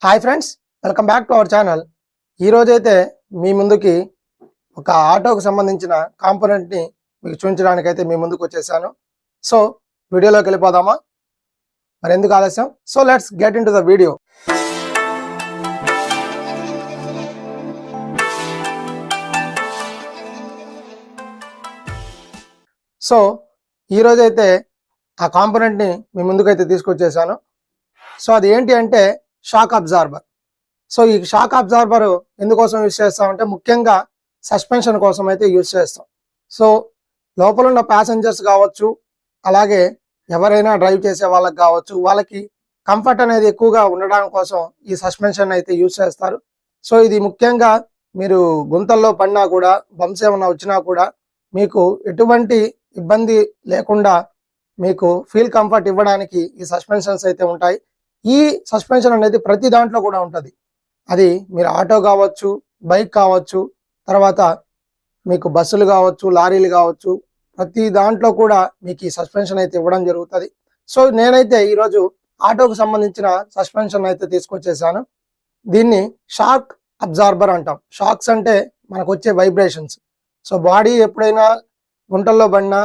Hi friends, welcome back to our channel. ఈ రోజైతే మీ ముందుకి ఒక ఆటోకి సంబంధించిన కాంపోనెంట్ని మీకు చూపించడానికి అయితే మీ ముందుకు వచ్చేసాను. సో వీడియోలోకి వెళ్ళిపోదామా? మరి ఎందుకు ఆలస్యం? So let's get in to the video. So ఈరోజైతే ఆ కాంపోనెంట్ని మీ ముందుకైతే తీసుకొచ్చేసాను. సో అది ఏంటి అంటే షాక్ అబ్జార్బర్. సో ఈ షాక్ అబ్జార్బర్ ఎందుకోసం యూజ్ చేస్తామంటే ముఖ్యంగా సస్పెన్షన్ కోసం అయితే యూజ్ చేస్తాం. సో లోపల ఉన్న ప్యాసింజర్స్ కావచ్చు, అలాగే ఎవరైనా డ్రైవ్ చేసే వాళ్ళకి కావచ్చు, వాళ్ళకి కంఫర్ట్ అనేది ఎక్కువగా ఉండడం కోసం ఈ సస్పెన్షన్ అయితే యూజ్ చేస్తారు. సో ఇది ముఖ్యంగా మీరు గుంతల్లో పడినా కూడా, బంప్స్ ఏమన్నా వచ్చినా కూడా మీకు ఎటువంటి ఇబ్బంది లేకుండా మీకు ఫీల్ కంఫర్ట్ ఇవ్వడానికి ఈ సస్పెన్షన్స్ అయితే ఉంటాయి. ఈ సస్పెన్షన్ అనేది ప్రతి దాంట్లో కూడా ఉంటుంది. అది మీరు ఆటో కావచ్చు, బైక్ కావచ్చు, తర్వాత మీకు బస్సులు కావచ్చు, లారీలు కావచ్చు, ప్రతి దాంట్లో కూడా మీకు ఈ సస్పెన్షన్ అయితే ఇవ్వడం జరుగుతుంది. సో నేనైతే ఈరోజు ఆటోకు సంబంధించిన సస్పెన్షన్ అయితే తీసుకొచ్చేసాను. దీన్ని షాక్ అబ్జార్బర్ అంటాం. షాక్స్ అంటే మనకు వచ్చే వైబ్రేషన్స్. సో బాడీ ఎప్పుడైనా గుంటల్లో పడినా,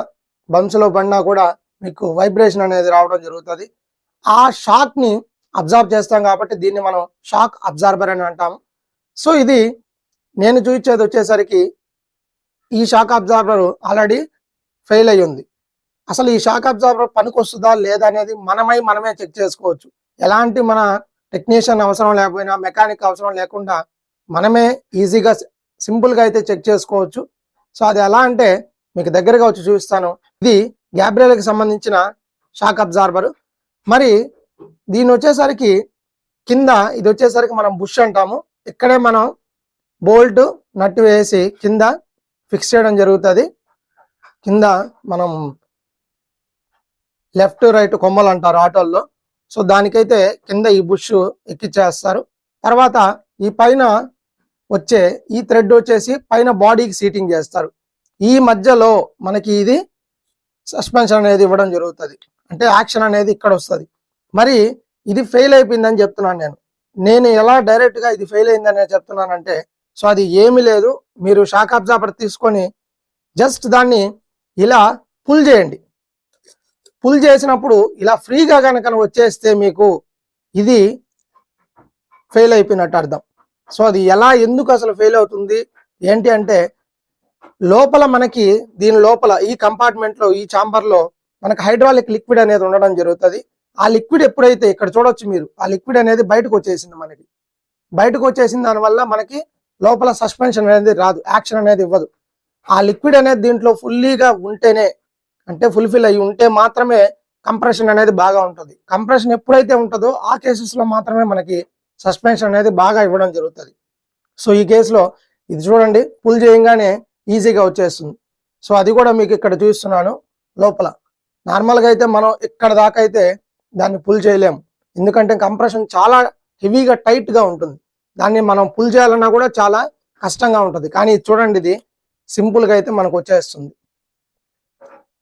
బంప్స్లో పడినా కూడా మీకు వైబ్రేషన్ అనేది రావడం జరుగుతుంది. ఆ షాక్ని అబ్జార్బ్ చేస్తాం కాబట్టి దీన్ని మనం షాక్ అబ్జార్బర్ అని అంటాము. సో ఇది నేను చూపించేది వచ్చేసరికి ఈ షాక్ అబ్జార్బర్ ఆల్రెడీ ఫెయిల్ అయ్యి ఉంది. అసలు ఈ షాక్ అబ్జార్బర్ పనికి వస్తుందా లేదా అనేది మనమే చెక్ చేసుకోవచ్చు. ఎలాంటి మన టెక్నీషియన్ అవసరం లేకపోయినా, మెకానిక్ అవసరం లేకుండా మనమే ఈజీగా సింపుల్గా అయితే చెక్ చేసుకోవచ్చు. సో అది ఎలా అంటే మీకు దగ్గరగా వచ్చి చూపిస్తాను. ఇది గ్యాబ్రియల్కి సంబంధించిన షాక్ అబ్జార్బర్. మరి దీని వచ్చేసరికి కింద ఇది వచ్చేసరికి మనం బుష్ అంటాము. ఇక్కడే మనం బోల్ట్ నట్టు వేసి కింద ఫిక్స్ చేయడం జరుగుతుంది. కింద మనం లెఫ్ట్ రైట్ కొమ్మలు అంటారు ఆటోల్లో. సో దానికైతే కింద ఈ బుష్ ఎక్కిచ్చేస్తారు. తర్వాత ఈ పైన వచ్చే ఈ థ్రెడ్ వచ్చేసి పైన బాడీకి సీటింగ్ చేస్తారు. ఈ మధ్యలో మనకి ఇది సస్పెన్షన్ అనేది ఇవ్వడం జరుగుతుంది. అంటే యాక్షన్ అనేది ఇక్కడ వస్తుంది. మరి ఇది ఫెయిల్ అయిపోయిందని చెప్తున్నాను నేను ఎలా డైరెక్ట్గా ఇది ఫెయిల్ అయిందని చెప్తున్నానంటే, సో అది ఏమీ లేదు. మీరు షాక్ అబ్జార్బర్ తీసుకొని జస్ట్ దాన్ని ఇలా పుల్ చేయండి. పుల్ చేసినప్పుడు ఇలా ఫ్రీగా కనుక వచ్చేస్తే మీకు ఇది ఫెయిల్ అయిపోయినట్టు అర్థం. సో అది ఎందుకు అసలు ఫెయిల్ అవుతుంది ఏంటి అంటే, లోపల మనకి దీని లోపల ఈ కంపార్ట్మెంట్లో, ఈ ఛాంబర్లో మనకి హైడ్రాలిక్ లిక్విడ్ అనేది ఉండడం జరుగుతుంది. ఆ లిక్విడ్ ఎప్పుడైతే ఇక్కడ చూడొచ్చు మీరు, ఆ లిక్విడ్ అనేది బయటకు వచ్చేసింది. బయటకు వచ్చేసిన దానివల్ల మనకి లోపల సస్పెన్షన్ అనేది రాదు, యాక్షన్ అనేది ఇవ్వదు. ఆ లిక్విడ్ అనేది దీంట్లో ఫుల్లీగా ఉంటేనే, అంటే ఫుల్ఫిల్ అయ్యి ఉంటే మాత్రమే కంప్రెషన్ అనేది బాగా ఉంటుంది. కంప్రెషన్ ఎప్పుడైతే ఉంటుందో ఆ కేసెస్లో మాత్రమే మనకి సస్పెన్షన్ అనేది బాగా ఇవ్వడం జరుగుతుంది. సో ఈ కేసులో ఇది చూడండి, పుల్ చేయగానే ఈజీగా వచ్చేస్తుంది. సో అది కూడా మీకు ఇక్కడ చూస్తున్నాను. లోపల నార్మల్గా అయితే మనం ఇక్కడ దాకా అయితే దాన్ని పుల్ చేయలేము, ఎందుకంటే కంప్రెషన్ చాలా హెవీగా టైట్గా ఉంటుంది. దాన్ని మనం పుల్ చేయాలన్నా కూడా చాలా కష్టంగా ఉంటుంది. కానీ చూడండి, ఇది సింపుల్గా అయితే మనకు వచ్చేస్తుంది.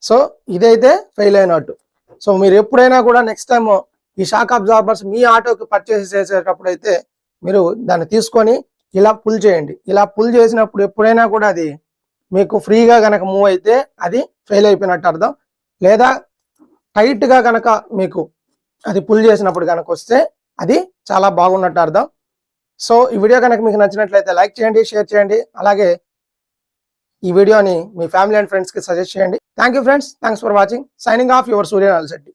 సో ఇదైతే ఫెయిల్ అయినట్టు. సో మీరు ఎప్పుడైనా కూడా నెక్స్ట్ టైం ఈ షాక్ అబ్జార్బర్స్ మీ ఆటోకి పర్చేస్ చేసేటప్పుడు అయితే మీరు దాన్ని తీసుకొని ఇలా పుల్ చేయండి. ఇలా పుల్ చేసినప్పుడు ఎప్పుడైనా కూడా అది మీకు ఫ్రీగా కనుక మూవ్ అయితే అది ఫెయిల్ అయిపోయినట్టు అర్థం. లేదా టైట్గా కనుక మీకు అది పుల్ చేసినప్పుడు కనుక వస్తే అది చాలా బాగున్నట్టు అర్థం. సో ఈ వీడియో కనుక మీకు నచ్చినట్లయితే లైక్ చేయండి, షేర్ చేయండి, అలాగే ఈ వీడియోని మీ ఫ్యామిలీ అండ్ ఫ్రెండ్స్కి సజెస్ట్ చేయండి. Thank you friends, thanks for watching. Signing off your Surya నల్శెట్టి.